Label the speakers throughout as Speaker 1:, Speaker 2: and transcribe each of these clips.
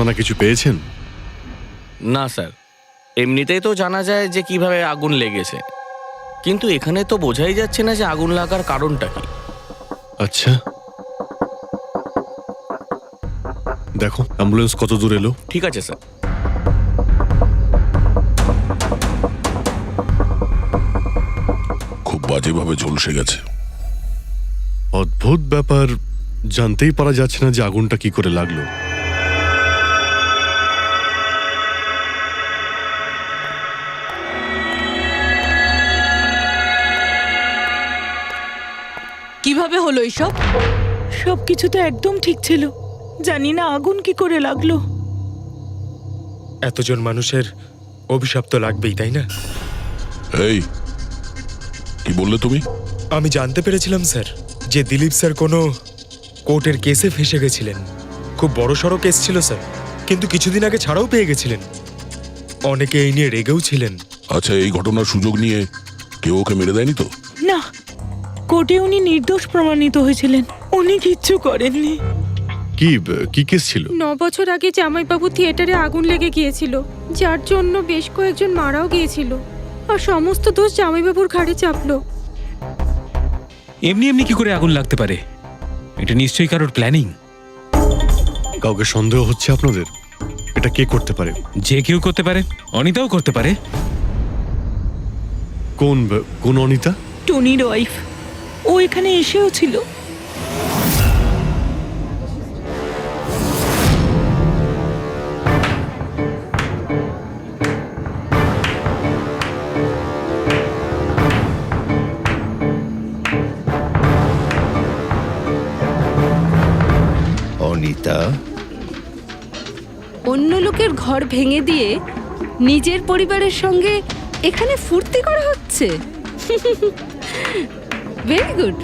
Speaker 1: জানা কিছু পেয়েছেন?
Speaker 2: না স্যার, এমনিতেই তো জানা যায় যে কিভাবে আগুন লেগেছে, কিন্তু এখানে তো বোঝাই যাচ্ছে না যে আগুন লাগার কারণটা কি।
Speaker 1: আচ্ছা, দেখো অ্যাম্বুলেন্স কত দূর এলো।
Speaker 2: ঠিক আছে স্যার।
Speaker 3: খুব বাজেভাবে ঝলসে গেছে।
Speaker 1: অদ্ভুত ব্যাপার, জানতেই পারা যাচ্ছে না যে আগুনটা কি করে লাগলো।
Speaker 4: কিভাবে হলো এইসব?
Speaker 5: সবকিছু তো একদম ঠিক ছিল, জানি না আগুন কি করে লাগলো।
Speaker 6: এতজন মানুষের অভিশাপ তো লাগবেই, তাই না?
Speaker 3: এই কি বললে তুমি?
Speaker 6: আমি জানতে পেরেছিলাম স্যার যে দিলীপ স্যার কোনো কোর্টের কেসে ফেঁসে গেছিলেন। খুব বড়সড় কেস ছিল স্যার, কিন্তু কিছুদিন আগে ছাড়াও পেয়ে গেছিলেন। অনেকে এই নিয়ে রেগেও ছিলেন।
Speaker 3: আচ্ছা, এই ঘটনার সুযোগ নিয়ে কেউ ওকে মেরে দেয়নি তো?
Speaker 5: না, কোর্টে উনি নির্দোষ প্রমাণিত হয়েছিলেন, উনি কিচ্ছু করেননি।
Speaker 1: কি কি কেস ছিল?
Speaker 7: 9 বছর আগে জামাইবাবু থিয়েটারে আগুন লেগে গিয়েছিল, যার জন্য বেশ কয়েকজন মারাও গিয়েছিল, আর সমস্ত দোষ জামাইবাবুর ঘাড়ে চাপলো।
Speaker 8: এমনি এমনি কি করে আগুন লাগতে পারে? এটা নিশ্চয়ই কারোর প্ল্যানিং।
Speaker 1: কাউকে সন্দেহ হচ্ছে আপনাদের? এটা কে করতে পারে?
Speaker 8: যে কেউ করতে পারে, অনিতাও করতে পারে।
Speaker 1: কোন অনিতা?
Speaker 5: টনির ওয়াইফ, ও এখানে এসেও ছিল।
Speaker 9: অনিতা,
Speaker 4: অন্য লোকের ঘর ভেঙে দিয়ে নিজের পরিবারের সঙ্গে এখানে ফুর্তি করা হচ্ছে। ভেরি গুড,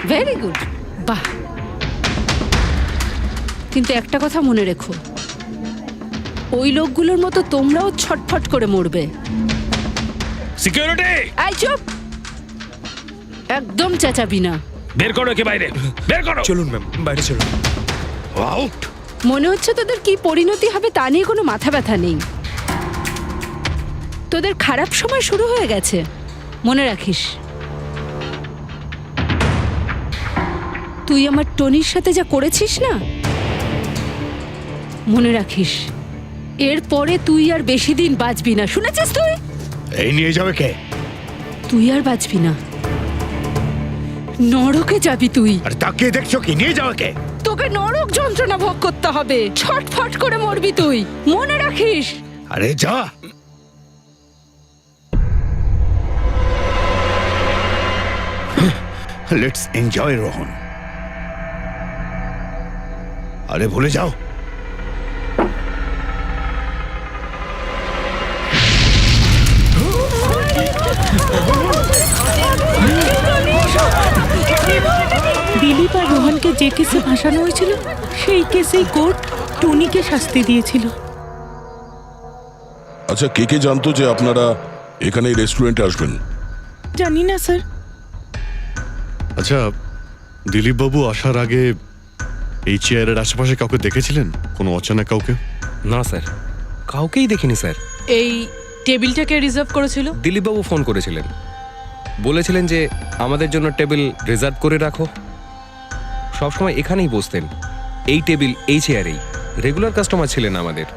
Speaker 4: ভেরি গুড, বাহ। কিন্তু একটা কথা মনে রেখো, ওই লোকগুলোর মতো তোমরাও ছটফট করে মরবে।
Speaker 8: সিকিউরিটি,
Speaker 4: এই চুপ, একদম চেঁচাবি না।
Speaker 8: বের করো একে বাইরে, বের করো।
Speaker 6: চলুন ম্যাম, বাইরে চলুন।
Speaker 9: আউট।
Speaker 4: মনে হচ্ছে তোদের কি পরিণতি হবে তা নিয়ে কোনো মাথা ব্যথা নেই। তোদের খারাপ সময় শুরু হয়ে গেছে, মনে রাখিস। তুই আমার টনির সাথে যা করেছিস না, মনে রাখিস এরপরে তুই আর বেশি দিন বাঁচবি না, শুনেছিস? তুই
Speaker 9: এই নিয়ে যাবে কে?
Speaker 4: তুই আর বাঁচবি না, নরকে যাবি তুই।
Speaker 9: আর তাকিয়ে দেখছো কি? নিয়ে যাবে কে?
Speaker 4: তোকে নরক যন্ত্রণা ভোগ করতে হবে, ছটফট করে মরবি তুই, মনে রাখিস।
Speaker 9: আরে যা। Let's enjoy Rohan. আরে ভুলে যাও।
Speaker 5: দিলীপ আর রোহনকে যে কেসে ভাসানো হয়েছিল, সেই কেসেই কোর্ট টনিকে শাস্তি দিয়েছিল।
Speaker 3: আচ্ছা, কে কে জানতো যে আপনারা এখানে এই রেস্টুরেন্টে আসবেন?
Speaker 5: জানি না স্যার।
Speaker 1: আচ্ছা, দিলীপ বাবু আসার আগে এই চেয়ারের আশেপাশে কাউকে দেখেছিলেন? কোনো অচেনা কাউকে?
Speaker 2: না স্যার, কাউকেই দেখিনি স্যার।
Speaker 4: এই টেবিলটাকে রিজার্ভ করেছিল
Speaker 2: দিলীপবাবু ফোন করেছিলেন, বলেছিলেন যে আমাদের জন্য টেবিল রিজার্ভ করে রাখো। সবসময় এখানেই বসতেন, এই টেবিল এই চেয়ারেই। রেগুলার কাস্টমার ছিলেন আমাদের।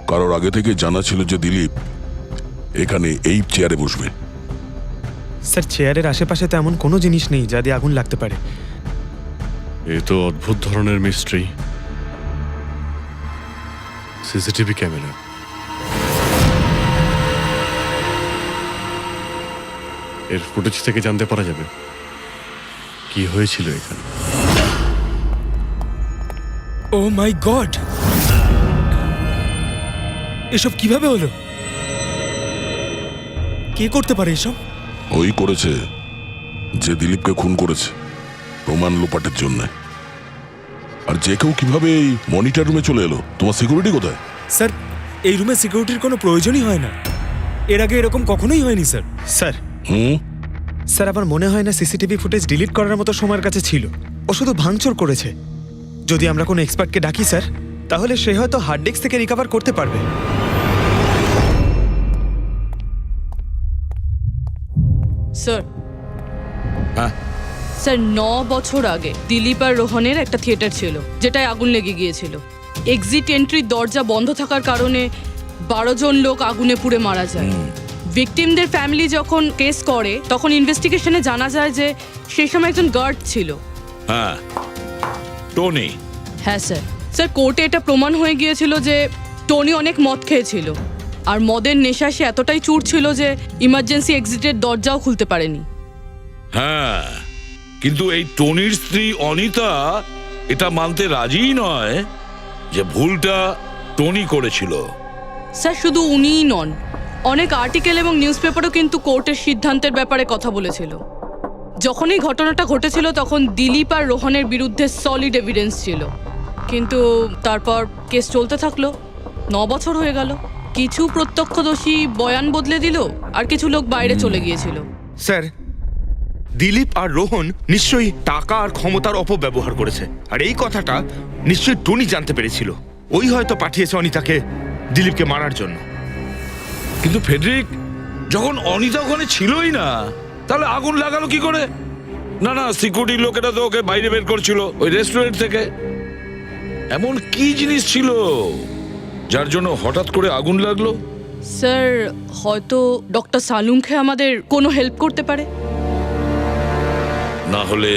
Speaker 3: কারোর আগে থেকে জানা ছিল যে দিলীপ এখানে এই চেয়ারে বসবে?
Speaker 6: স্যার, চেয়ারের আশেপাশে তেমন কোনো জিনিস নেই যা দিয়ে আগুন লাগতে পারে।
Speaker 1: এ তো অদ্ভুত ধরনের মিস্ট্রি। সিসিটিভি ক্যামেরা, এর ফুটেজ থেকে জানতে পারা যাবে কি হয়েছিল এখানে।
Speaker 6: ও মাই গড, এসব কিভাবে হলো? কে করতে পারে এসব?
Speaker 3: ওই করেছে যে দিলীপকে খুন করেছে প্রমাণ লোপাটের জন্য। আর যে কেউ কিভাবে এই মনিটর রুমে চলে এলো? তোমার সিকিউরিটি কোথায়?
Speaker 6: স্যার, এই রুমে সিকিউরিটির কোনো প্রয়োজনই হয় না। এর আগে এরকম কখনোই হয়নি স্যার। স্যার
Speaker 3: স্যার
Speaker 6: আমার মনে হয় না সিসিটিভি ফুটেজ ডিলিট করার মতো সময়ের কাছে ছিল। ও শুধু ভাঙচুর করেছে। যদি আমরা কোনো এক্সপার্টকে ডাকি স্যার, তাহলে সে হয়তো হার্ড ডিস্ক থেকে রিকভার করতে পারবে।
Speaker 10: স্যার
Speaker 9: হ্যাঁ?
Speaker 10: স্যার 9 বছর আগে দিলীপ আর রোহনের একটা থিয়েটার ছিল, যেটায় আগুন লেগে গিয়েছিল। এক্সিট এন্ট্রির দরজা বন্ধ থাকার কারণে 12 জন লোক আগুনে পুড়ে মারা যায়। ভিকটিমদের ফ্যামিলি যখন কেস করে, তখন ইনভেস্টিগেশনে জানা যায় যে সেই সময় একজন গার্ড ছিল।
Speaker 9: হ্যাঁ, টনি।
Speaker 10: হ্যাঁ স্যার। স্যার, কোর্টে এটা প্রমাণ হয়ে গিয়েছিল যে টনি অনেক মদ খেয়েছিল, আর মদের নেশা সে এতটাই চুর ছিল যে ইমার্জেন্সি এক্সিটের দরজাও খুলতে পারেনি।
Speaker 11: হ্যাঁ, কিন্তু এই টনির স্ত্রী অনিতা এটা মানতে রাজিই নয় যে ভুলটা টনি করেছিল।
Speaker 10: স্যার, শুধু উনিই নন, অনেক আর্টিকেল এবং নিউজ পেপারও কিন্তু কোর্টের সিদ্ধান্তের ব্যাপারে কথা বলেছিল। যখন এই ঘটনাটা ঘটেছিল তখন দিলীপ আর রোহনের বিরুদ্ধে সলিড এভিডেন্স ছিল, কিন্তু তারপর কেস চলতে থাকলো। 9 বছর হয়ে গেল। কিছু প্রত্যক্ষদর্শী বয়ান বদলে দিল, আর কিছু লোক বাইরে চলে গিয়েছিল।
Speaker 12: স্যার, দিলীপ আর রোহন নিশ্চয়ই টাকা আর ক্ষমতার অপব্যবহার করেছে, আর এই কথাটা নিশ্চয়ই টনি জানতে পেরেছিল। ওই হয়তো পাঠিয়েছে অনিতাকে দিলীপকে মারার জন্য।
Speaker 11: কিন্তু ফেডরিক, যখন অনিতা ওখানে ছিলই না, তাহলে আগুন লাগালো কি করে? না না, সিকিউরিটি লোকেরা তো ওকে বাইরে বের করছিল ওই রেস্টুরেন্ট থেকে। এমন কি জিনিস ছিল যার জন্য হঠাৎ করে আগুন লাগলো?
Speaker 10: স্যার, হয়তো ডক্টর সালুংখে আমাদের কোনো হেল্প করতে পারে।
Speaker 11: না হলে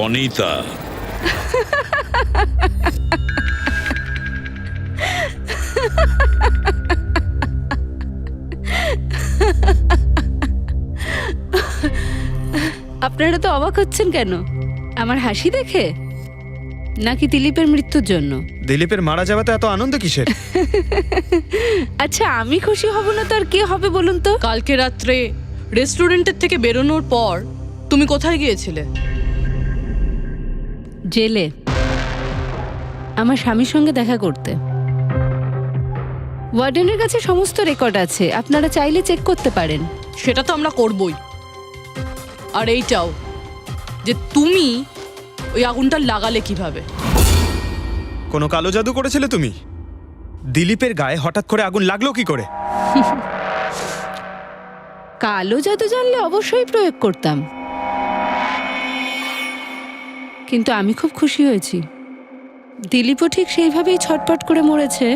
Speaker 11: অনিতা।
Speaker 4: আপনারা তো অবাক হচ্ছেন কেন? আমার হাসি দেখে, নাকি দিলীপের মৃত্যুর জন্য?
Speaker 6: দিলীপের মারা যাওয়াতে এত আনন্দ কিসের?
Speaker 4: আচ্ছা, আমি খুশি হব না তো আর কে হবে বলুন তো?
Speaker 10: কালকে রাত্রে রেস্টুরেন্টের থেকে বেরোনোর পর তুমি কোথায় গিয়েছিলে?
Speaker 4: জেলে, আমার স্বামীর সঙ্গে দেখা করতে। ওয়ার্ডেনের কাছে সমস্ত রেকর্ড আছে, আপনারা চাইলে চেক করতে পারেন।
Speaker 10: সেটা তো আমরা করবই। আর এইটাও যে তুমি ওই আগুনটা লাগালে কিভাবে?
Speaker 6: কোনো কালো জাদু করেছিলে তুমি? দিলীপের গায়ে হঠাৎ করে আগুন লাগলো কি করে?
Speaker 4: কালো জাদু জানলে অবশ্যই প্রয়োগ করতাম, কিন্তু আমি খুব খুশি হয়েছি। দিলীপও ঠিক সেইভাবেই ছটপট করে মরেছে,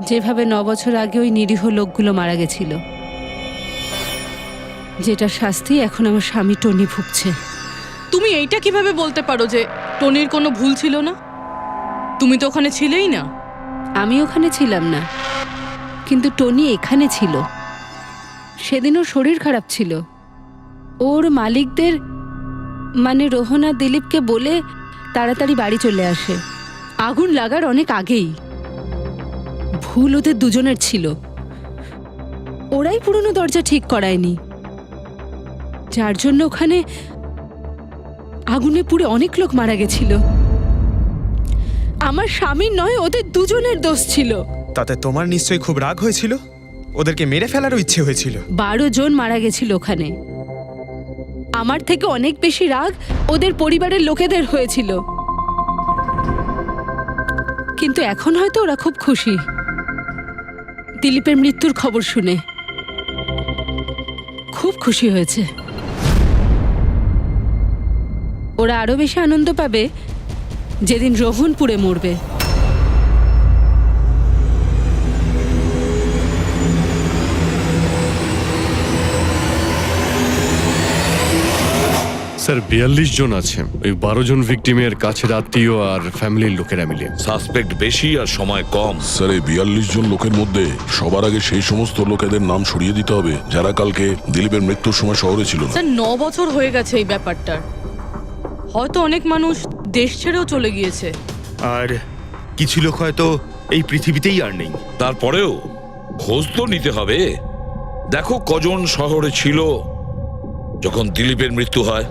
Speaker 4: যেভাবে 9 বছর আগে ওই নিরীহ লোকগুলো মারা গেছিল, যেটা শাস্তি এখন আমার স্বামী টনি ভুগছে।
Speaker 10: তুমি এইটা কিভাবে বলতে পারো যে টনির কোনো ভুল ছিল না? তুমি তো ওখানে ছিলেই না।
Speaker 4: আমি ওখানে ছিলাম না, কিন্তু টনি এখানে ছিল। সেদিন ওর শরীর খারাপ ছিল। ওর মালিকদের, মানে রোহন আর দিলীপকে বলে তাড়াতাড়ি বাড়ি চলে আসে। আগুন লাগার অনেক আগেই। ভুল ওদের দুজনের ছিল। ওরাই পুরনো দরজা ঠিক করায়নি, যার জন্য ওখানে আগুনে পুড়ে অনেক লোক মারা গেছিল। আমার স্বামীর নয়, ওদের দুজনের দোষ ছিল।
Speaker 6: তাতে তোমার নিশ্চয়ই খুব রাগ হয়েছিল, ওদেরকে মেরে ফেলারও ইচ্ছে হয়েছিল।
Speaker 4: 12 জন মারা গেছিল ওখানে। আমার থেকে অনেক বেশি রাগ ওদের পরিবারের লোকেদের হয়েছিল, কিন্তু এখন হয়তো ওরা খুব খুশি দিলীপের মৃত্যুর খবর শুনে। খুব খুশি হয়েছে। ওরা আরো বেশি আনন্দ পাবে যেদিন রোহন পুড়ে মরবে।
Speaker 1: স্যার 42 জন আছে, ওই 12 জন ভিকটিমের কাছের আত্মীয় আর ফ্যামিলির লোকেরা মিলে।
Speaker 11: সাসপেক্ট বেশি আর সময় কম।
Speaker 3: স্যার, এই 42 জন লোকের মধ্যে সবার আগে সেই সমস্ত লোকেদের নাম সরিয়ে দিতে হবে যারা কালকে দিলীপের মৃত্যুর সময় শহরে ছিল না।
Speaker 10: স্যার, 9 বছর হয়ে গেছে এই ব্যাপারটার। হয়তো অনেক মানুষ দেশ ছেড়েও চলে গিয়েছে,
Speaker 12: আর কিছু লোক হয়তো এই পৃথিবীতেই আর নেই।
Speaker 11: তারপরেও খোঁজ তো নিতে হবে। দেখো কজন শহরে ছিল যখন দিলীপের মৃত্যু হয়।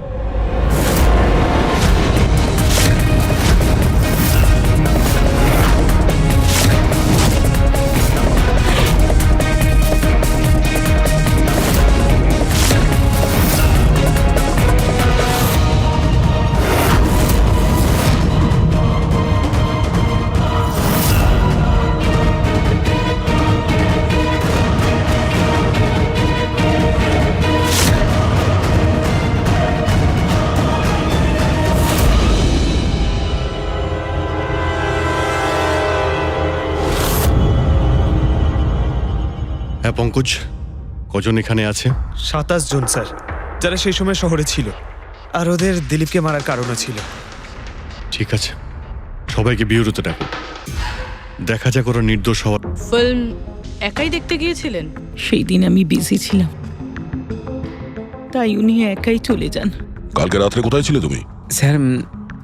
Speaker 1: পঙ্কজ, কজন এখানে আছে?
Speaker 6: 27 জন স্যার, যারা সেই সময় শহরে ছিল, আর ওদের দিলীপকে মারার কারণও ছিল।
Speaker 1: ঠিক আছে, সবাইকে বিউরোতে ডাকো। দেখা যাক ওরা নির্দোষ হওয়ার।
Speaker 10: ফিল্ম একাই দেখতে গিয়েছিলেন?
Speaker 5: সেই দিন আমি বিজি ছিলাম, তাই উনি একাই চলে যান।
Speaker 3: কালকে রাত্রে কোথায় ছিলে তুমি?
Speaker 8: স্যার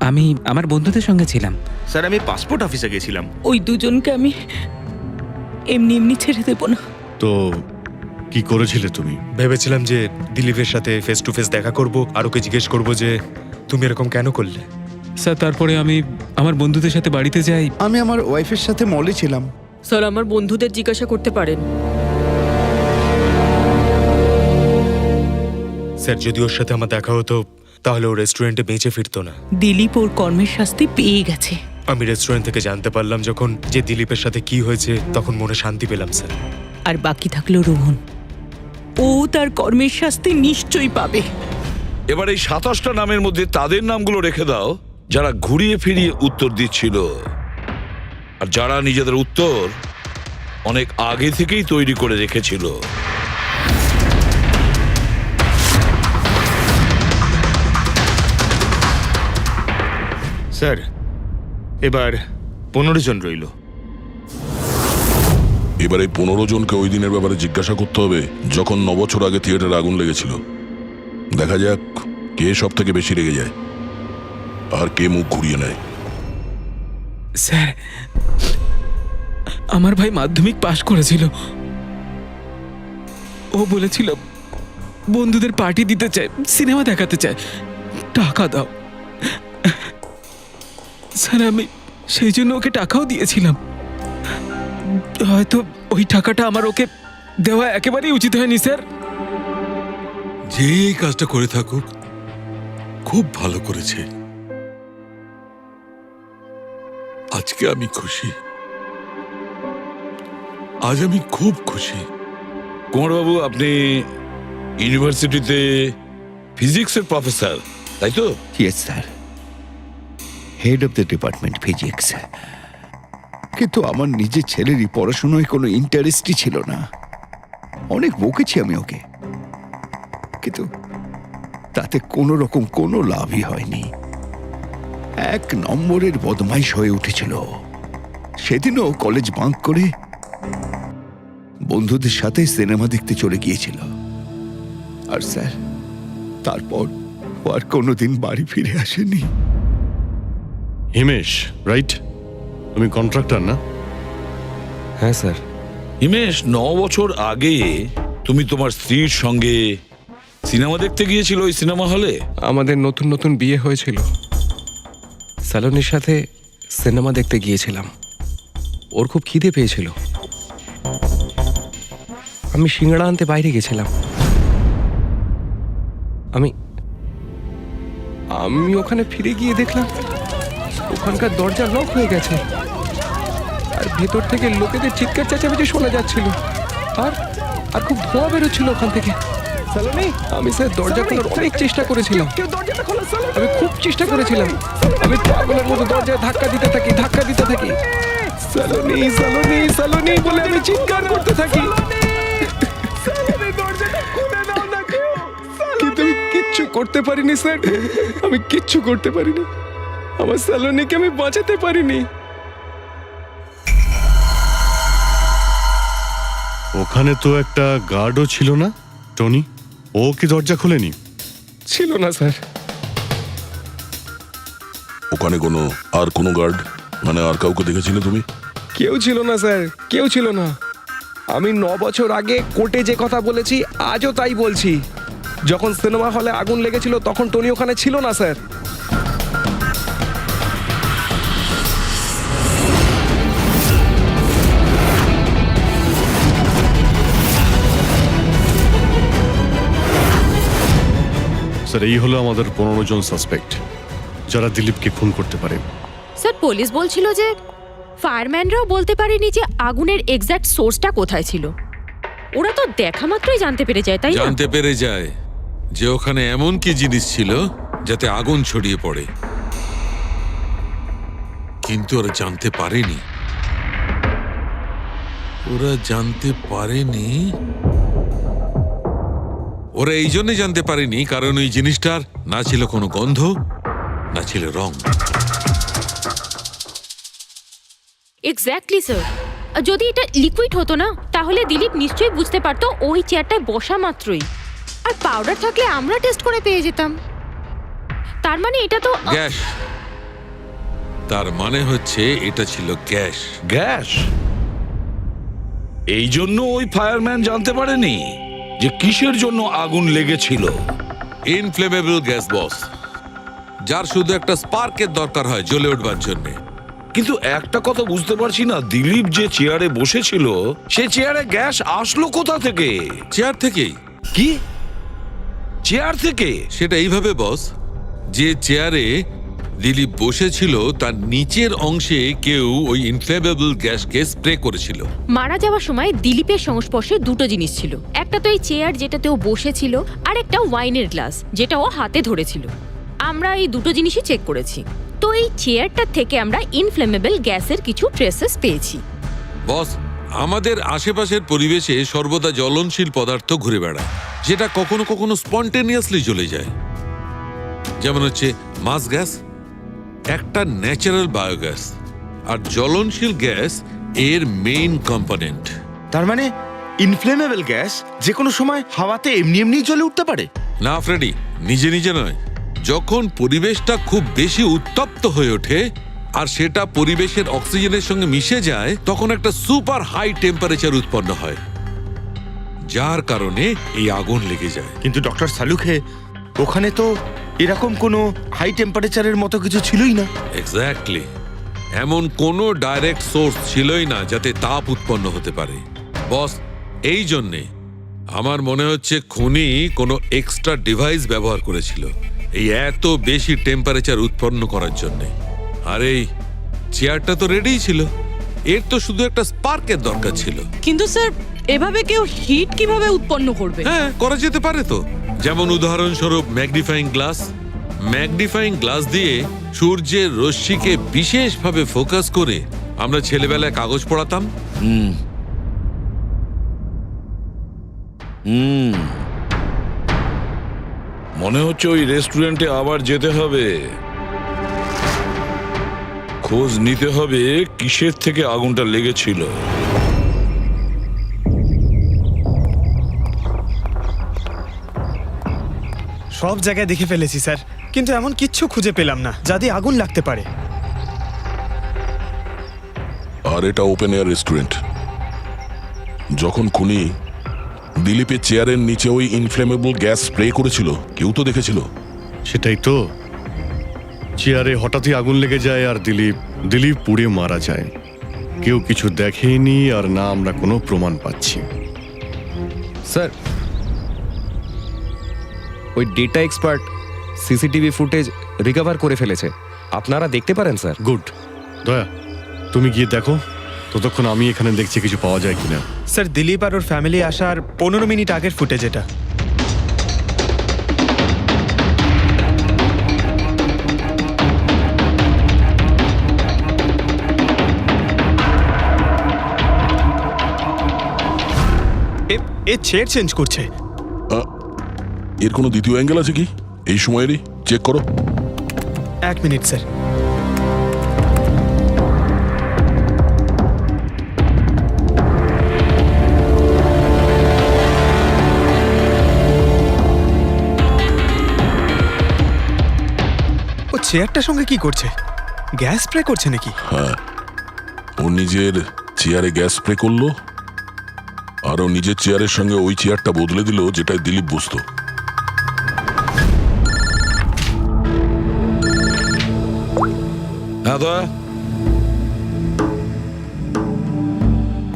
Speaker 8: আমি আমার বন্ধুদের সঙ্গে ছিলাম।
Speaker 12: স্যার আমি পাসপোর্ট অফিসে গেছিলাম।
Speaker 5: ওই দুজনকে আমি এমনি এমনি ছেড়ে দেবো না।
Speaker 1: তো কি করেছিলে তুমি?
Speaker 6: ভেবেছিলাম যে দিলীপের সাথে ফেস টু ফেস দেখা করব, আর ওকে জিজ্ঞেস করব যে তুমি এরকম কেন করলে।
Speaker 8: স্যার তারপরে আমি আমার বন্ধুদের সাথে বাড়িতে যাই।
Speaker 13: আমি আমার ওয়াইফের সাথে মলে ছিলাম।
Speaker 7: স্যার আমার বন্ধুদের জিজ্ঞাসা করতে পারেন।
Speaker 6: স্যার যদি ওর সাথে আমার দেখা হতো তাহলে ও রেস্টুরেন্টে বেঁচে ফিরতো না।
Speaker 5: দিলীপ ওর কর্মের শাস্তি পেয়ে গেছে।
Speaker 6: আমি রেস্টুরেন্ট থেকে জানতে পারলাম যখন যে দিলীপের সাথে কি হয়েছে, তখন মনে শান্তি পেলাম স্যার।
Speaker 5: আর বাকি থাকলো রোহন, ও তার কর্মের শাস্তি নিশ্চয়ই পাবে।
Speaker 11: এবার এই 27টা নামের মধ্যে তাদের নামগুলো রেখে দাও যারা ঘুরিয়ে ফিরিয়ে উত্তর দিচ্ছিল, আর যারা নিজেদের উত্তর অনেক আগে থেকেই তৈরি করে রেখেছিল।
Speaker 12: স্যার এবার 15 জন রইল।
Speaker 3: এবার এই 15 জনকে ওই দিনের ব্যাপারে জিজ্ঞাসা করতে হবে যখন 9 বছর আগে থিয়েটারে আগুন লেগেছিল। দেখা যাক কে সব থেকে বেশি রেগে যায় আর কে মুখ ঘুরিয়ে নেয়।
Speaker 8: স্যার আমার ভাই মাধ্যমিক পাশ করেছিল। ও বলেছিল বন্ধুদের পার্টি দিতে চায়, সিনেমা দেখাতে চায়, টাকা দাও। স্যার আমি সেই জন্য ওকে টাকাও দিয়েছিলাম। হয়তো ওই টাকাটা আমার ওকে দেওয়া একেবারেই উচিত হয়নি স্যার।
Speaker 9: যে এই কাজটা করে থাকুক খুব ভালো করেছে। আজকে আমি খুশি, আজ আমি খুব খুশি।
Speaker 11: কুমারবাবু, আপনি ইউনিভার্সিটিতে ফিজিক্সের প্রফেসর, তাই তো?
Speaker 13: Yes sir, head of the department physics. কিন্তু আমার নিজের ছেলেরই পড়াশোনায় কোনো ইন্টারেস্টই ছিল না। অনেক বকেছি আমি ওকে, কিন্তু তাতে কোনো রকম কোনো লাভই হয়নি। 1 নম্বরের বদমাইশ হয়ে উঠেছিল। সেদিনও কলেজ বাঙ্ক করে বন্ধুদের সাথে সিনেমা দেখতে চলে গিয়েছিল। আর স্যার তারপর ও আর কোনোদিন বাড়ি ফিরে আসেনি।
Speaker 1: হিমেশ, রাইট? তুমি কন্ট্রাক্টর না?
Speaker 2: হ্যাঁ স্যার।
Speaker 11: হিমেশ, 9 বছর আগে তুমি তোমার স্ত্রীর সঙ্গে সিনেমা দেখতে গিয়েছিল ওই সিনেমা হলে।
Speaker 2: আমাদের নতুন নতুন বিয়ে হয়েছিল, স্যালোনির সাথে সিনেমা দেখতে গিয়েছিলাম। ওর খুব খিদে পেয়েছিল, আমি সিঙ্গাড়া আনতে বাইরে গেছিলাম। আমি ওখানে ফিরে গিয়ে দেখলাম ওখানকার দরজা লক হয়ে গেছে, আর ভেতর থেকে লোকেদের চিৎকার চেঁচামেচি শোনা যাচ্ছিল, আর খুব ধোঁয়া বেরোচ্ছিল ওখান থেকে। আমি স্যার দরজা খোলার অনেক চেষ্টা করেছিলাম, আমি খুব চেষ্টা করেছিলাম। আমি পাগলের মতো দরজায় ধাক্কা দিতে থাকি। সালোনি সালোনি সালোনি বলে আমি চিৎকার করতে থাকি, কিন্তু আমি কিচ্ছু করতে পারিনি স্যার। আমি কিচ্ছু করতে পারিনি, আমার সালোনিকে আমি বাঁচাতে পারিনি।
Speaker 1: ওখানে তো একটা গার্ডও ছিল না, টনি? ও কি দরজা খোলেনি?
Speaker 2: ছিল না স্যার।
Speaker 3: ওখানে কোনো গার্ড, মানে আর কাউকে দেখেছিলে তুমি?
Speaker 2: কেউ ছিল না স্যার, কেউ ছিল না। আমি 9 বছর আগে কোর্টে যে কথা বলেছি আজও তাই বলছি। যখন সিনেমা হলে আগুন লেগেছিল তখন টনি ওখানে ছিল না স্যার।
Speaker 1: স্যার এই হলো আমাদের 15 জন সাসপেক্ট যারা দিলীপকে খুন করতে পারে।
Speaker 7: স্যার পুলিশ বলছিল যে ফায়ারম্যানরাও বলতে পারেনি যে আগুনের এক্স্যাক্ট সোর্সটা কোথায় ছিল। ওরা তো দেখা মাত্রই জানতে পেরে যায়, তাই না?
Speaker 9: জানতে পেরে যায় যে ওখানে এমন কি জিনিস ছিল যাতে আগুন ছড়িয়ে পড়ে, কিন্তু ওরা জানতে পারেনি ওরা জানতে পারেনি, ওরা এই জন্য জানতে পারেনি কারণ ওই জিনিসটার না ছিল কোনো গন্ধ, না ছিল রং।
Speaker 7: Exactly sir. যদি এটা লিকুইড হতো না তাহলে দিলীপ নিশ্চয়ই বুঝতে পারতো ওই চেয়ারটায় বসা মাত্রই। আর পাউডার থাকলে আমরা টেস্ট করে পেয়ে যেতাম। তার মানে এটা তো
Speaker 9: গ্যাস। তার মানে হচ্ছে এটা ছিল গ্যাস।
Speaker 11: গ্যাস? এই জন্য ওই ফায়ারম্যান জানতে পারেনি যে কিসের জন্য আগুন লেগেছিল।
Speaker 9: ইনফ্লেমেবল গ্যাস বস, যার শুধু একটা স্পার্কের দরকার হয় জ্বলে উঠবার জন্য।
Speaker 11: কিন্তু একটা কথা বুঝতে পারছি না, দিলীপ যে চেয়ারে বসেছিল সে চেয়ারে গ্যাস আসলো কোথা থেকে?
Speaker 9: চেয়ার থেকেই।
Speaker 11: কি চেয়ার থেকে?
Speaker 9: সেটা এইভাবে বস, যে চেয়ারে দিলীপ বসেছিল তার নিচের অংশে কেউ ওই ইনফ্লেমেবল গ্যাসকে স্প্রে করেছিল।
Speaker 7: মারা যাওয়ার সময় দিলীপের সংস্পর্শে দুটো জিনিস ছিল, একটা তো এই চেয়ার যেটাতে ও বসেছিল, আর একটা ওয়াইনের গ্লাস যেটা ও হাতে ধরেছিল। আমরা এই দুটো জিনিসই চেক করেছি, তো এই চেয়ারটার থেকে আমরা ইনফ্লেমেবল গ্যাসের কিছু ট্রেসেস পেয়েছি।
Speaker 9: বস, আমাদের আশেপাশের পরিবেশে সর্বদা জ্বলনশীল পদার্থ ঘুরে বেড়ায়, যেটা কখনো কখনো স্পন্টেনিয়াসলি জ্বলে যায়। যেমন হচ্ছে মাস গ্যাস, একটা ন্যাচারাল বায়োগ্যাস, আর জ্বলনশীল গ্যাস এর মেইন কম্পোনেন্ট।
Speaker 12: তার মানে ইনফ্লেমেবল গ্যাস যে কোনো সময় হাওয়াতে এমনি এমনি জ্বলে উঠতে পারে?
Speaker 9: না ফ্রেডি, নিজে নিজে নয়। যখন পরিবেশটা খুব বেশি উত্তপ্ত হয়ে ওঠে আর সেটা পরিবেশের অক্সিজেনের সঙ্গে মিশে যায়, তখন একটা সুপার হাই টেম্পারেচার উৎপন্ন হয়, যার কারণে এই আগুন লেগে যায়।
Speaker 12: কিন্তু ডক্টর সালুখে, ওখানে তো এরকম কোনো হাই টেম্পারেচারের মতো কিছু ছিলই না।
Speaker 9: এক্স্যাক্টলি, এমন কোনো ডাইরেক্ট সোর্স ছিলই না যাতে তাপ উৎপন্ন হতে পারে। বস, এই জন্যে আমার মনে হচ্ছে খুনি কোনো এক্সট্রা ডিভাইস ব্যবহার করেছিল এই এত বেশি টেম্পারেচার উৎপন্ন করার জন্য। আর এই চেয়ারটা তো রেডিই ছিল, এর তো শুধু একটা স্পার্কের দরকার ছিল।
Speaker 10: কিন্তু স্যার, এভাবে কেউ হিট কিভাবে উৎপন্ন করবে?
Speaker 9: হ্যাঁ, করা যেতে পারে তো। যেমন উদাহরণস্বরূপ ম্যাগনিফাইং গ্লাস। ম্যাগনিফাইং গ্লাস দিয়ে সূর্যের রশ্মিকে বিশেষভাবে ফোকাস করে আমরা ছেলেবেলায় কাগজ পড়াতাম।
Speaker 11: মনে হচ্ছে ওই রেস্টুরেন্টে আবার যেতে হবে, খোঁজ নিতে হবে কিসের থেকে আগুনটা লেগেছিল।
Speaker 6: সব জায়গায় দেখে ফেলেছি স্যার, কিন্তু এমন কিচ্ছু খুঁজে পেলাম না যাতে আগুন লাগতে পারে।
Speaker 3: আর এটা ওপেন এয়ার রেস্টুরেন্ট। যখন খুনি দিলীপের চেয়ারের নিচে ওই ইনফ্লেমেবল গ্যাস স্প্রে করেছিল, কেউ তো দেখেছিল।
Speaker 1: সেটাই তো, চেয়ারে হঠাৎই আগুন লেগে যায় আর দিলীপ পুড়ে মারা যায়। কেউ কিছু দেখেনি, আর না আমরা কোনো প্রমাণ পাচ্ছি।
Speaker 2: স্যার, ওই data expert CCTV footage recover করে ফেলেছে, আপনারা দেখতে পারেন স্যার।
Speaker 1: গুড। দয়া, তুমি গিয়ে দেখো, ততক্ষণ আমি এখানে দেখছি কিছু পাওয়া যায় কিনা।
Speaker 6: স্যার, দিলীপ আর ওর ফ্যামিলি আসার 15 মিনিট আগের ফুটেজ এটা। এ চেয়ার চেঞ্জ করছে।
Speaker 3: এর কোনো দ্বিতীয় অ্যাঙ্গেল আছে কি এই সময়েরই? চেক করো।
Speaker 6: 1 মিনিট স্যার। ও চেয়ারটার সঙ্গে কি করছে? গ্যাস স্প্রে করছে নাকি?
Speaker 3: হ্যাঁ, ও নিজের চেয়ারে গ্যাস স্প্রে করলো, আর ও নিজের চেয়ারের সঙ্গে ওই চেয়ারটা বদলে দিল যেটাই দিলীপ বসতো।
Speaker 11: হ্যাঁ দয়া।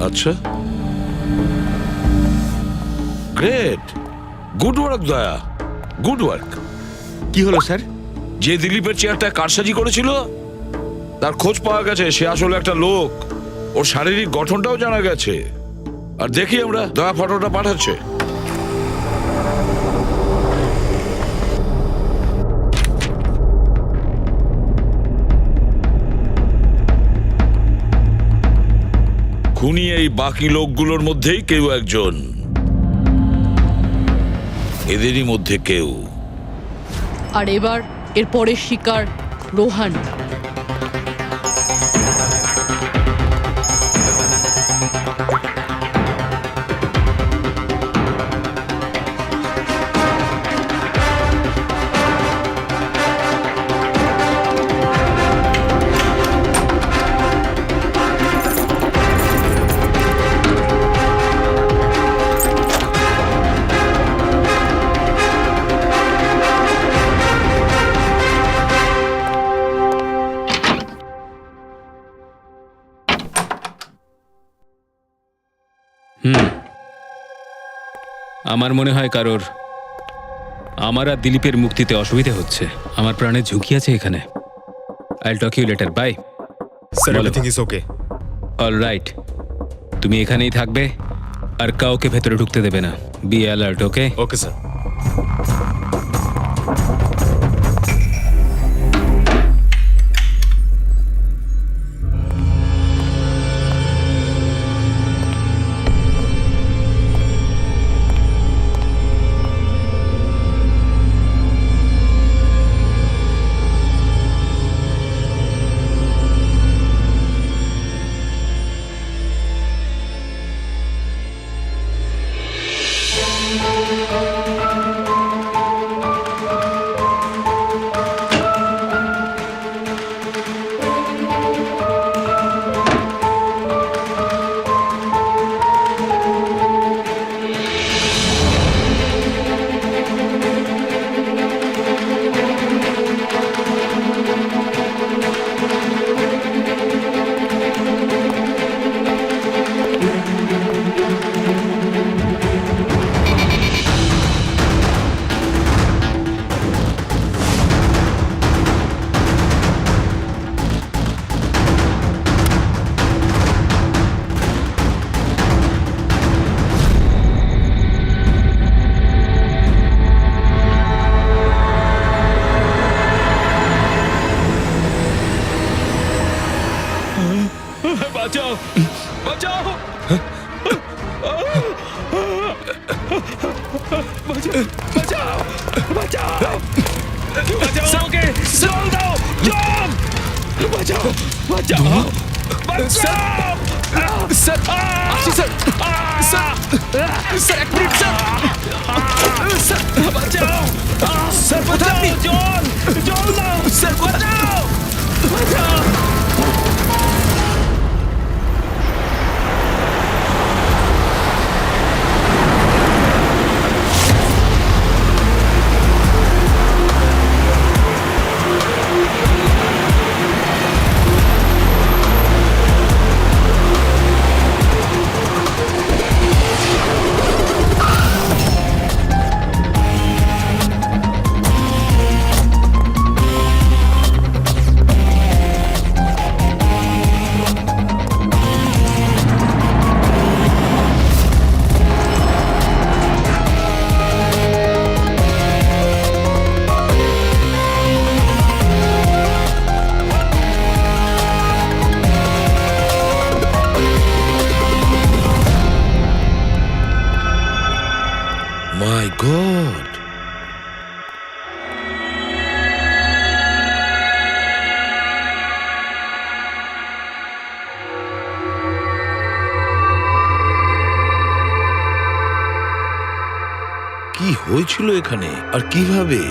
Speaker 11: আচ্ছা, গ্রেট, গুড ওয়ার্ক দয়া, গুড ওয়ার্ক।
Speaker 12: কি হলো স্যার?
Speaker 11: যে দিলীপের চেয়ারটা কারসাজি করেছিল তার খোঁজ পাওয়া গেছে। সে আসলে একটা লোক, ওর শারীরিক গঠনটাও জানা গেছে। আর দেখি আমরা, দয়া ফটোটা পাঠাচ্ছে। খুনি এই বাকি লোকগুলোর মধ্যেই কেউ একজন, এদেরই মধ্যে কেউ।
Speaker 10: আর এবার এর পরের শিকার রোহান।
Speaker 8: আমার মনে হয় কারোর আমার আর দিলীপের মুক্তিতে অসুবিধা হচ্ছে। আমার প্রাণে ঝুঁকি আছে এখানে। I will talk you later, bye.
Speaker 6: Sir,
Speaker 8: বলো।
Speaker 6: Everything is okay.
Speaker 8: All right, তুমি এখানেই থাকবে আর কাউকে ভেতরে ঢুকতে দেবে না। Be alert, okay?
Speaker 6: Okay sir.
Speaker 8: বাঁচাও, বাঁচাও, বাঁচাও, বাঁচাও, বাঁচাও ওকে, জল দাও, জল, বাঁচাও, বাঁচাও, বাঁচাও। স্যার, আসি স্যার, স্যার, স্যার এক মিনিট স্যার, স্যার বাঁচাও, স্যার বাঁচাও, জল, জল দাও, স্যার বাঁচাও, বাঁচাও।
Speaker 11: মাই গড, কি হয়েছিল এখানে আর কিভাবে?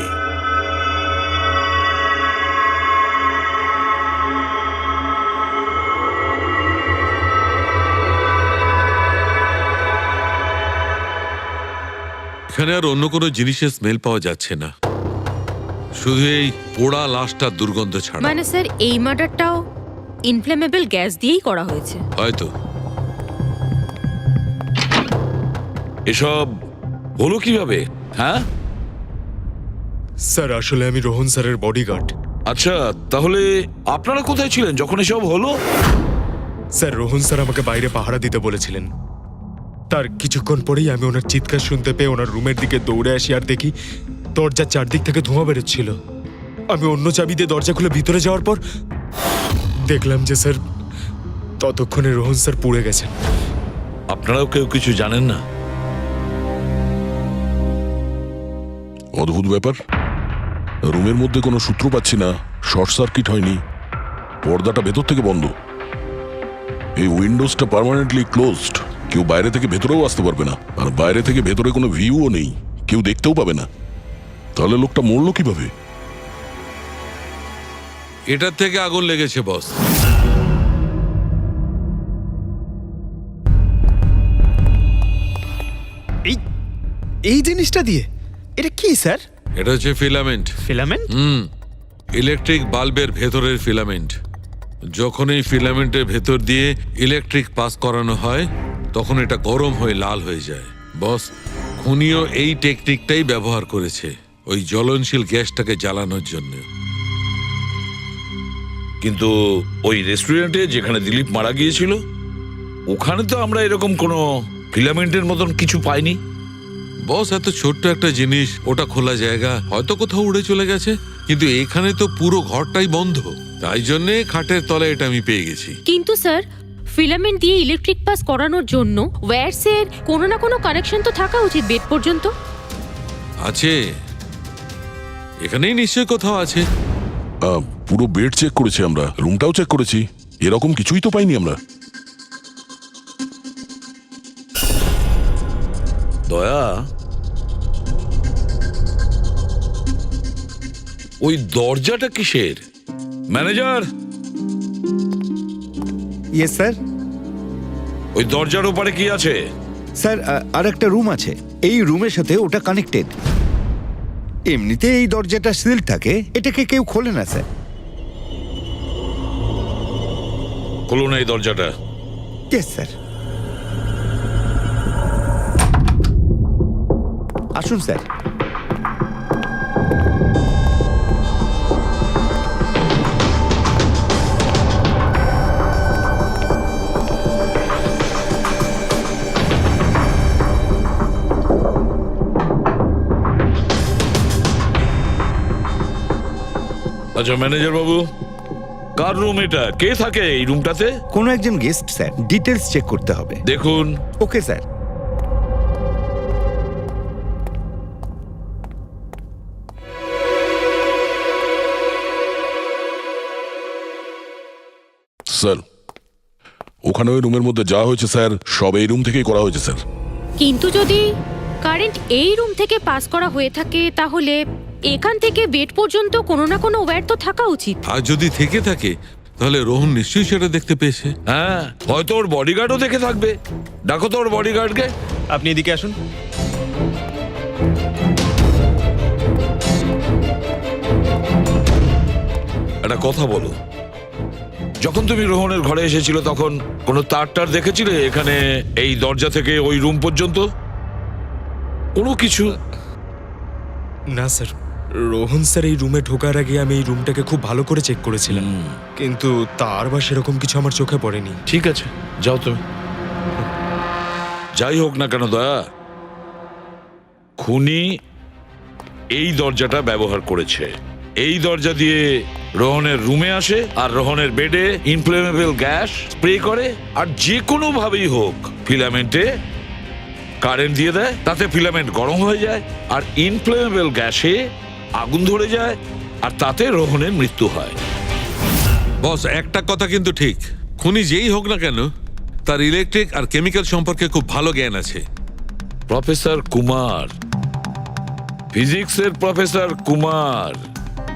Speaker 9: এখানে আর অন্য কোনো জিনিসের স্মেল পাওয়া যাচ্ছে না, শুধু এই পোড়া লাশটার দুর্গন্ধ ছাড়া।
Speaker 7: মানে স্যার এই মার্ডারটাও ইনফ্লেমেবল গ্যাস দিয়েই করা হয়েছে
Speaker 9: হয়তো।
Speaker 11: এসব হলো কিভাবে? হ্যাঁ
Speaker 6: স্যার, আসলে আমি রোহন স্যারের বডিগার্ড।
Speaker 11: আচ্ছা, তাহলে আপনারা কোথায় ছিলেন যখন এসব হলো?
Speaker 6: স্যার, রোহন স্যার আমাকে বাইরে পাহারা দিতে বলেছিলেন। তার কিছুক্ষণ পরেই আমি ওনার চিৎকার শুনতে পেয়ে ওনার রুমের দিকে দৌড়ে আসি আর দেখি দরজার চারদিক থেকে ধোঁয়া বেরোচ্ছিল। আমি অন্য চাবি দিয়ে দরজা খুলে ভিতরে যাওয়ার পর দেখলাম যে স্যার ততক্ষণে রোহন স্যার পুড়ে গেছেন।
Speaker 11: আপনারাও কেউ কিছু জানেন না?
Speaker 3: অদ্ভুত ব্যাপার, রুমের মধ্যে কোনো সূত্র পাচ্ছি না, শর্ট সার্কিট হয়নি, পর্দাটা ভেতর থেকে বন্ধ, এই উইন্ডোজটা পার্মানেন্টলি ক্লোজড, কেউ বাইরে থেকে ভেতরেও আসতে পারবে না, আর বাইরে থেকে ভেতরে কোনো ভিউও নেই, কেউ দেখতেও পাবে না। তাহলে লোকটা মরলো কিভাবে?
Speaker 9: এটার থেকে আগুন লেগেছে বস।
Speaker 6: এই জিনিসটা দিয়ে? এটা কি স্যার?
Speaker 9: এটা হচ্ছে ফিলামেন্ট।
Speaker 6: ফিলামেন্ট?
Speaker 9: ইলেকট্রিক বাল্বের ভেতরের ফিলামেন্ট। যখন এই ফিলামেন্টের ভেতর দিয়ে ইলেকট্রিক পাস করানো হয় তখন এটা গরম হয়ে লাল হয়ে যায়। বস, খুনিও এই টেকনিকটাই ব্যবহার করেছে ওই জ্বলনশীল গ্যাসটাকে জ্বালানোর জন্য।
Speaker 11: কিন্তু ওই রেস্টুরেন্টে যেখানে দিলীপ মারা গিয়েছিল ওখানে তো আমরা এরকম কোনো ফিলামেন্টের মতন কিছু পাইনি।
Speaker 9: বস, এত ছোট্ট একটা জিনিস, ওটা খোলা জায়গা, হয়তো কোথাও উড়ে চলে গেছে, কিন্তু এখানে তো পুরো ঘরটাই বন্ধ, তাই জন্যে খাটের তলায় এটা আমি পেয়ে গেছি।
Speaker 7: কিন্তু স্যার, ফিলামেন্ট দিয়ে ইলেকট্রিক পাস করানোর জন্য ওয়্যারসের কোনো না কোনো কানেকশন তো থাকা উচিত বেড পর্যন্ত।
Speaker 9: আছে, এখানেই নিশ্চয়ই কোথাও আছে।
Speaker 3: পুরো বেড চেক করেছি আমরা, রুমটাও চেক করেছি, এরকম কিছুই তো পাইনি আমরা।
Speaker 11: দয়া, ওই দরজাটা কিসের? Manager,
Speaker 13: yes sir.
Speaker 11: ওই দরজার ওপারে কি আছে?
Speaker 13: স্যার আর একটা রুম আছে, এই রুমের সাথে ওটা কানেক্টেড। এমনিতে এই দরজাটা সিল থাকে, এটাকে কেউ খোলে না স্যার।
Speaker 11: খুলুন এই দরজাটা।
Speaker 13: Yes sir. আসুন স্যার।
Speaker 11: আচ্ছা ম্যানেজার বাবু, কার রুম এটা? কে থাকে এই রুমটাতে?
Speaker 13: কোনো একজন গেস্ট স্যার, ডিটেলস চেক করতে হবে।
Speaker 11: দেখুন।
Speaker 13: Okay sir.
Speaker 3: স্যার, ওখানে ওই রুমের মধ্যে যা হয়েছে স্যার, সব এই রুম থেকেই করা হয়েছে স্যার।
Speaker 7: কিন্তু যদি কারেন্ট এই রুম থেকে পাস করা হয়ে থাকে তাহলে এখান থেকে বেড পর্যন্ত কোনো না কোনো ওয়্যার তো থাকা উচিত।
Speaker 9: আর যদি থেকে থাকে তাহলে রোহন নিশ্চয়ই সেটা দেখতে পেয়েছে।
Speaker 11: হ্যাঁ, হয়তো ওর বডিগার্ডও দেখে থাকবে। ডাকো তো ওর বডিগার্ডকে।
Speaker 6: আপনি এদিকে আসুন।
Speaker 11: একটা কথা বলো, যখন তুমি রোহনের ঘরে এসেছিল তখন কোনো তার দেখেছিলে এখানে এই দরজা থেকে ওই রুম পর্যন্ত? কোনো কিছু?
Speaker 6: না স্যার, রোহন স্যার এই রুমে ঢোকার আগে আমি এই রুমটাকে খুব ভালো করে চেক করেছিলাম, কিন্তু তার বা সেরকম কিছু আমার চোখে পড়েনি।
Speaker 11: ঠিক আছে, যাও তুমি। যাই হোক না কেন দয়া, খুনি এই দরজাটা ব্যবহার করেছে। এই দরজা দিয়ে রোহনের রুমে আসে আর রোহনের বেডে ইনফ্লেমেবল গ্যাস স্প্রে করে, আর যে কোনো ভাবেই হোক ফিলামেন্টে কারেন্ট দিয়ে দেয়, তাতে ফিলামেন্ট গরম হয়ে যায় আর ইনফ্লেমেবল গ্যাসে আগুন ধরে যায়, আর তাতে রোহনের মৃত্যু হয়।
Speaker 9: বস, একটা কথা কিন্তু ঠিক, খুনি যেই হোক না কেন তার ইলেকট্রিক আর কেমিক্যাল সম্পর্কে খুব ভালো জ্ঞান আছে।
Speaker 11: প্রফেসর কুমার, ফিজিক্সের প্রফেসর কুমার,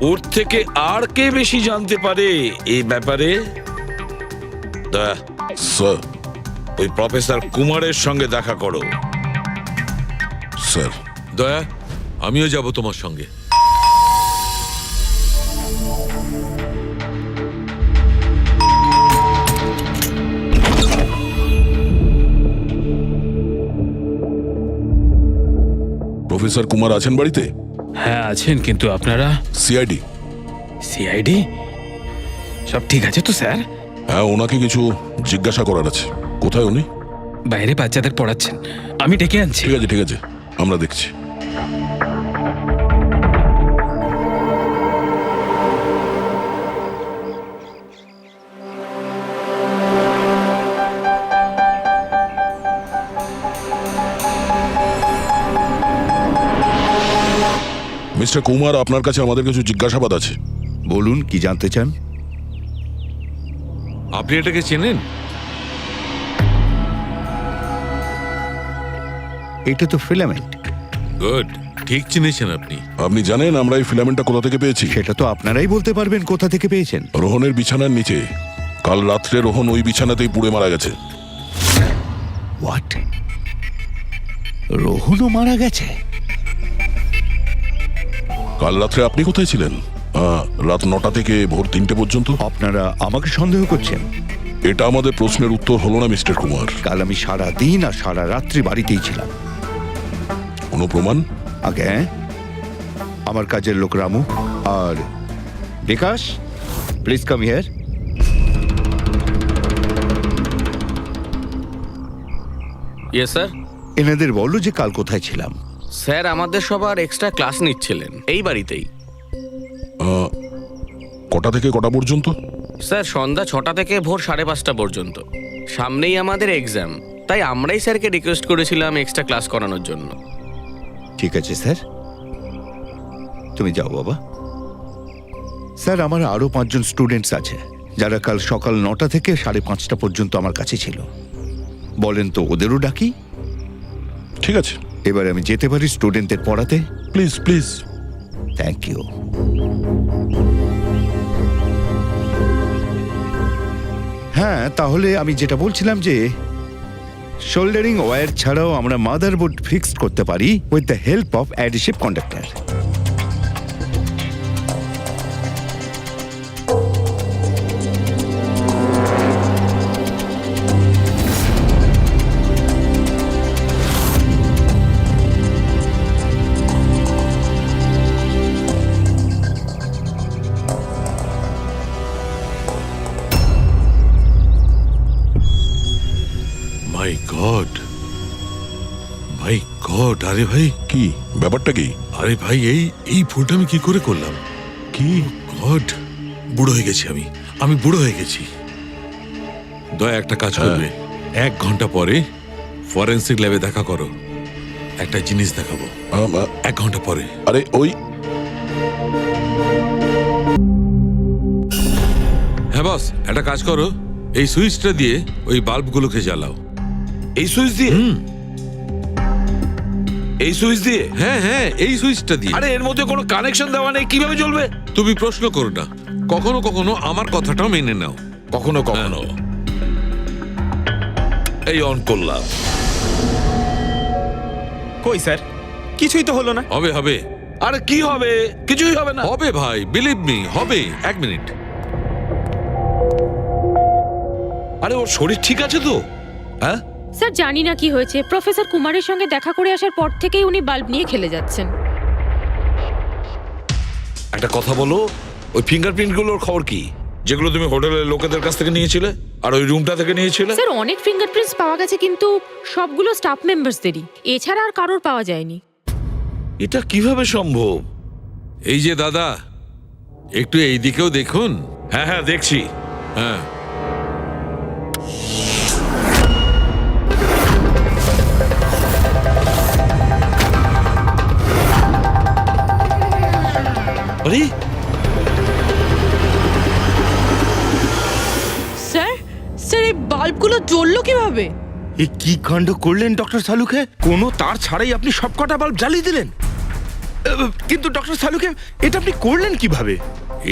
Speaker 11: ওর থেকে আর কে বেশি জানতে পারে এই ব্যাপারে? দয়া,
Speaker 3: স্যার।
Speaker 11: ওই প্রফেসর কুমারের সঙ্গে দেখা করো।
Speaker 3: স্যার।
Speaker 9: দয়া, আমিও যাব তোমার সঙ্গে।
Speaker 3: প্রফেসর কুমার আছেন বাড়িতে?
Speaker 8: হ্যাঁ আছেন, কিন্তু আপনারা?
Speaker 3: সিআইডি।
Speaker 8: সিআইডি? সব ঠিক আছে তো স্যার?
Speaker 3: হ্যাঁ, ওনাকে কিছু জিজ্ঞাসা করার আছে। কোথায় উনি?
Speaker 8: বাইরে বাচ্চাদের পড়াচ্ছেন, আমি ডেকে আনছি।
Speaker 3: ঠিক আছে ঠিক আছে, আমরা দেখছি। মিস্টার কুমার, আপনার কাছে আমাদের কিছু জিজ্ঞাসাবাদ আছে।
Speaker 13: বলুন, কি জানতে চান?
Speaker 9: আপনি এটাকে চেনেন?
Speaker 13: এটা তো ফিলামেন্ট।
Speaker 9: গুড, ঠিক চিনেছেন আপনি।
Speaker 3: আপনি জানেন আমরা এই ফিলামেন্টটা কোথা থেকে পেয়েছি?
Speaker 13: সেটা তো আপনারাই বলতে পারবেন কোথা থেকে পেয়েছেন।
Speaker 3: রোহনের বিছানার নিচে। কাল রাত্রে রোহন ওই বিছানাতেই পুড়ে মারা গেছে।
Speaker 13: হোয়াট? রোহনও মারা গেছে?
Speaker 3: কাল রাত্রে আপনি কোথায় ছিলেন? রাত 9টা থেকে ভোর 3টে পর্যন্ত।
Speaker 13: আপনারা আমাকে সন্দেহ করছেন?
Speaker 3: এটা আমাদের প্রশ্নের উত্তর হলো না মিস্টার কুমার।
Speaker 13: কাল আমি সারা দিন আর সারা রাত্রি বাড়িতেই ছিলাম।
Speaker 3: কোনো প্রমাণ?
Speaker 13: আগে আমার কাজের লোক রামু আর Bikash, please come here.
Speaker 14: Yes sir.
Speaker 13: এনাদের বললো যে কাল কোথায় ছিলাম।
Speaker 14: স্যার আমাদের সবার এক্সট্রা ক্লাস নিচ্ছিলেন এই বাড়িতেই।
Speaker 3: কটা থেকে কটা পর্যন্ত?
Speaker 14: স্যার সন্ধ্যা 6টা থেকে ভোর 5:30 পর্যন্ত। সামনেই আমাদের এক্সাম, তাই আমরাই স্যারকে রিকোয়েস্ট করেছিলাম এক্সট্রা ক্লাস করানোর জন্য।
Speaker 13: ঠিক আছে স্যার, তুমি যাও বাবা। স্যার, আমার আরো 5 জন স্টুডেন্টস আছে যারা কাল সকাল 9টা থেকে 5:30 পর্যন্ত আমার কাছে ছিল। বলেন তো ওদেরও ডাকি?
Speaker 3: ঠিক আছে,
Speaker 13: এবার আমি যেতে পারি স্টুডেন্টদের পড়াতে?
Speaker 3: Please please.
Speaker 13: Thank you. হ্যাঁ, তাহলে আমি যেটা বলছিলাম যে শোল্ডারিং ওয়্যার ছাড়াও আমরা মাদারবোর্ড ফিক্সড করতে পারি with the help of adhesive conductor.
Speaker 9: My god, my god! আরে ভাই,
Speaker 3: কি ব্যাপারটা? কি?
Speaker 9: আরে ভাই, এই ভুলটা আমি কি করে করলাম?
Speaker 3: কি
Speaker 9: গড, বুড়ো হয়ে গেছি আমি বুড়ো হয়ে গেছি। দয়া একটা কাজ করবে, 1 ঘন্টা পরে ফরেন্সিক ল্যাবে দেখা করো। একটা জিনিস দেখাবো। 1 ঘন্টা পরে।
Speaker 3: আরে ওই
Speaker 9: হ্যাঁ বস, একটা কাজ করো, এই সুইচটা দিয়ে ওই বাল্বগুলোকে জ্বালাও।
Speaker 11: এই সুইচ দিয়ে? এই সুইচ দিয়ে?
Speaker 9: হ্যাঁ হ্যাঁ, এই সুইচটা দিয়ে।
Speaker 11: আরে এর মধ্যে কোনো কানেকশন দেওয়া নেই, কিভাবে জ্বলবে?
Speaker 9: তুমি প্রশ্ন করো না, কখনো কখনো আমার কথাটাও মেনে নাও।
Speaker 11: কখনো কখনো। এই অন করলাম।
Speaker 6: কই স্যার, কিছুই তো হলো না।
Speaker 9: হবে হবে।
Speaker 11: আরে কি হবে? কিছুই হবে না।
Speaker 9: হবে ভাই, বিলিভ মি, হবে। 1 মিনিট।
Speaker 11: আরে ওর শরীর ঠিক আছে তো? হ্যাঁ
Speaker 7: স্যার, জানি না কি হয়েছে, প্রফেসর কুমারের সঙ্গে দেখা করে আসার পর থেকেই উনি বাল্ব নিয়ে খেলে যাচ্ছেন।
Speaker 11: একটা কথা বলো, ওই ফিঙ্গারপ্রিন্ট গুলোর খবর কি, যেগুলো তুমি হোটেলের লোকেদের কাছ থেকে নিয়েছিলে আর ওই রুমটা থেকে নিয়েছিলে?
Speaker 7: স্যার, অনেক ফিঙ্গারপ্রিন্টস পাওয়া গেছে, কিন্তু সবগুলো স্টাফ মেম্বারসদেরই, এছাড়া আর কারোর পাওয়া যায়নি।
Speaker 11: এটা কিভাবে সম্ভব?
Speaker 9: এই যে দাদা, একটু এই দিকেও দেখুন।
Speaker 11: হ্যাঁ হ্যাঁ, দেখছি।
Speaker 9: হ্যাঁ,
Speaker 11: আরে
Speaker 10: স্যার, স্যার এই বাল্বগুলো জ্বললো কিভাবে?
Speaker 12: এ কি কাণ্ড করলেন ডক্টর সালুকে? কোনো তার ছাড়াই আপনি সবকটা বাল্ব জ্বালিয়ে দিলেন। কিন্তু ডক্টর সালুকে, এটা আপনি করলেন কিভাবে?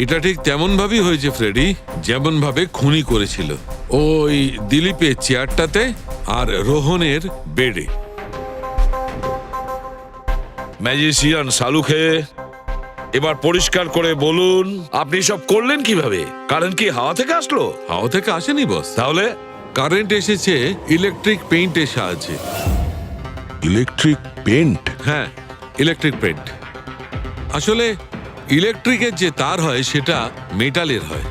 Speaker 9: এটা ঠিক তেমন ভাবেই হয়েছে ফ্রেডি, যেমন ভাবে খুনি করেছিল। ওই দিলীপের চেয়ারটাতে আর রোহনের বেডে।
Speaker 11: ম্যাজিশিয়ান সালুকে, এবার পরিষ্কার করে বলুন আপনি সব করলেন কিভাবে? কারেন্ট কি হাওয়া থেকে আসলো?
Speaker 9: হাওয়া থেকে আসেনি বস,
Speaker 11: তাহলে?
Speaker 9: কারেন্ট এসেছে ইলেকট্রিক পেইন্টের সাহায্যে।
Speaker 3: Electric paint?
Speaker 9: হ্যাঁ, ইলেকট্রিক পেইন্ট। আসলে ইলেকট্রিকের যে তার হয় সেটা মেটালের হয়।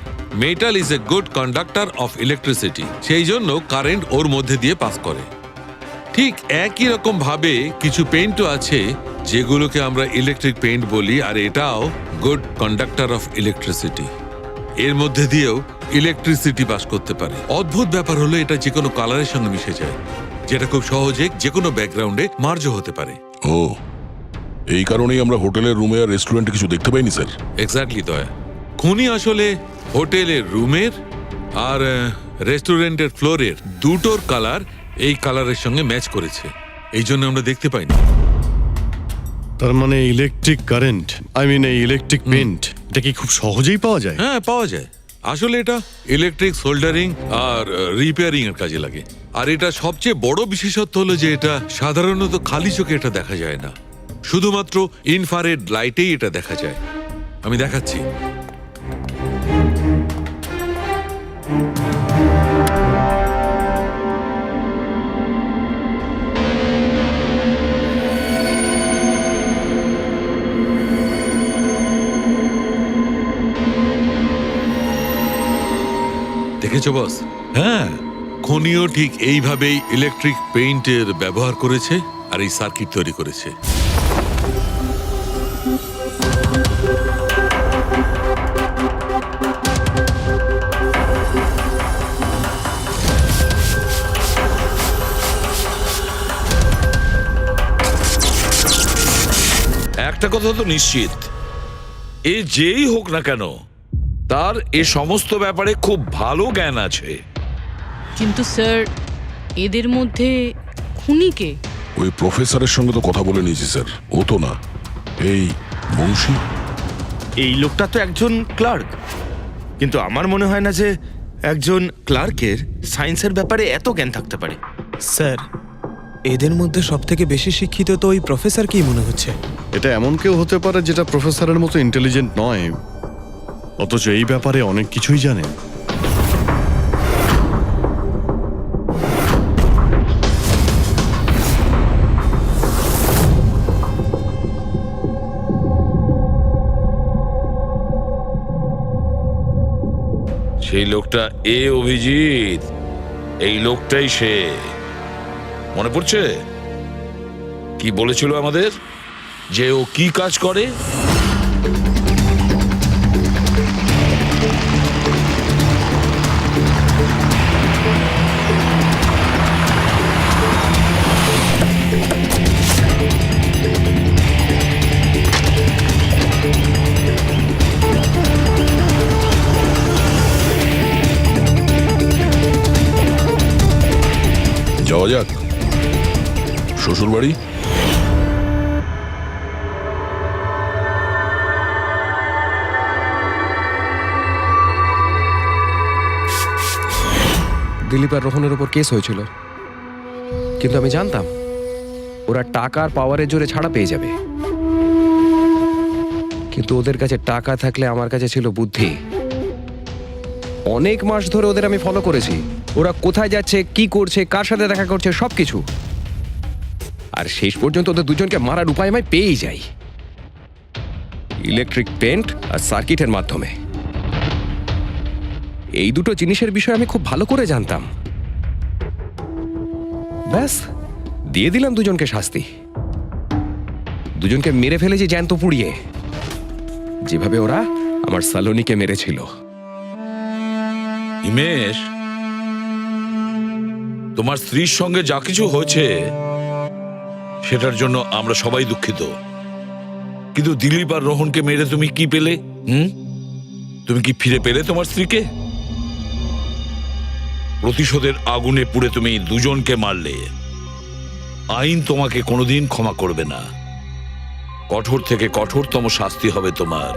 Speaker 9: Metal is a good conductor of electricity, সেই জন্য কারেন্ট ওর মধ্যে দিয়ে পাস করে। ঠিক একই রকম ভাবে কিছু পেইন্টও আছে যেগুলোকে আমরা ইলেকট্রিক পেইন্ট বলি, আর এটাও গুড কন্ডাক্টর অফ ইলেকট্রিসিটি। এর মধ্যে দিয়েও ইলেকট্রিসিটি পাস করতে পারে। অদ্ভুত ব্যাপার হলো এটা যে কোনো কালারের সঙ্গে মিশে যায়, যেটা খুব সহজে যে কোনো ব্যাকগ্রাউন্ডে মার্জ হতে পারে।
Speaker 3: ও, এই কারণেই আমরা হোটেলের রুমে আর রেস্টুরেন্টে কিছু দেখতে পাইনি স্যার।
Speaker 9: এক্স্যাক্টলি দয়া। খুনি আসলে হোটেলের রুমের আর রেস্টুরেন্টের ফ্লোরের দুটোর কালার এই কালারের সঙ্গে ম্যাচ করেছে, এই জন্য আমরা দেখতে পাইনি।
Speaker 1: তার মানে ইলেকট্রিক কারেন্ট, এই ইলেকট্রিক পেন্ট, এটা কি খুব সহজেই পাওয়া যায়?
Speaker 9: হ্যাঁ, পাওয়া যায়। আসলে এটা ইলেকট্রিক সোল্ডারিং আর রিপেয়ারিং এর কাজে লাগে। আর এটা সবচেয়ে বড় বিশেষত্ব হলো যে এটা সাধারণত খালি চোখে এটা দেখা যায় না, শুধুমাত্র ইনফ্রারেড লাইটেই এটা দেখা যায়। আমি দেখাচ্ছি। দেখেছো বস? হ্যাঁ, খনিও ঠিক এইভাবেই ইলেকট্রিক পেইন্টের ব্যবহার করেছে আর এই সার্কিট তৈরি করেছে।
Speaker 11: একটা কথা তো নিশ্চিত, এ যেই হোক না কেন তার এ সমস্ত ব্যাপারে খুব ভালো জ্ঞান আছে।
Speaker 10: কিন্তু স্যার, এদের মধ্যে খুনি কে?
Speaker 3: ওই প্রফেসরের সঙ্গে তো কথা বলে নিয়েছি স্যার, ও তো না, এই বংশী।
Speaker 12: এই লোকটা তো একজন ক্লার্ক, কিন্তু আমার মনে হয় না যে একজন ক্লার্কের সায়েন্সের ব্যাপারে এত জ্ঞান থাকতে পারে।
Speaker 6: স্যার, এদের মধ্যে সব থেকে বেশি শিক্ষিত তো ওই প্রফেসর কি মনে হচ্ছে?
Speaker 1: এটা এমন কেউ হতে পারে যেটা প্রফেসরের মতো ইন্টেলিজেন্ট নয়, অথচ এই ব্যাপারে অনেক কিছুই জানে।
Speaker 11: সেই লোকটা অভিজিৎ, এই লোকটাই সে। মনে পড়ছে কি বলেছিল আমাদের, যে ও কি কাজ করে?
Speaker 3: যাওয়া যাক শ্বশুর বাড়ি।
Speaker 2: দিলীপ আর রোহনের উপর কেস হয়েছিল, কিন্তু আমি জানতাম ওরা টাকা আর পাওয়ারের জোরে ছাড়া পেয়ে যাবে। কিন্তু ওদের কাছে টাকা থাকলে আমার কাছে ছিল বুদ্ধি। অনেক মাস ধরে ওদের আমি ফলো করেছি, ওরা কোথায় যাচ্ছে, কি করছে, কার সাথে দেখা করছে, সবকিছু। আর শেষ পর্যন্ত ওদের দুজনকে মারার উপায় আমি পেয়েই যাই, ইলেকট্রিক পেন্ট আর সার্কিটের মাধ্যমে। এই দুটো জিনিসের বিষয়ে আমি খুব ভালো করে জানতাম। ব্যাস, দিয়ে দিলাম দুজনকে শাস্তি। দুজনকে মেরে ফেলেছি জ্যান্ত পুড়িয়ে, যেভাবে ওরা আমার সালোনিকে মেরেছিল।
Speaker 11: হিমেশ, তোমার স্ত্রীর সঙ্গে যা কিছু হয়েছে সেটার জন্য আমরা সবাই দুঃখিত, কিন্তু দিলীপ আর রোহনকে মেরে তুমি কি পেলে? তুমি কি ফিরে পেলে তোমার স্ত্রীকে? প্রতিশোধের আগুনে পুড়ে তুমি দুজনকে মারলে। আইন তোমাকে কোনোদিন ক্ষমা করবে না, কঠোর থেকে কঠোরতম শাস্তি হবে তোমার।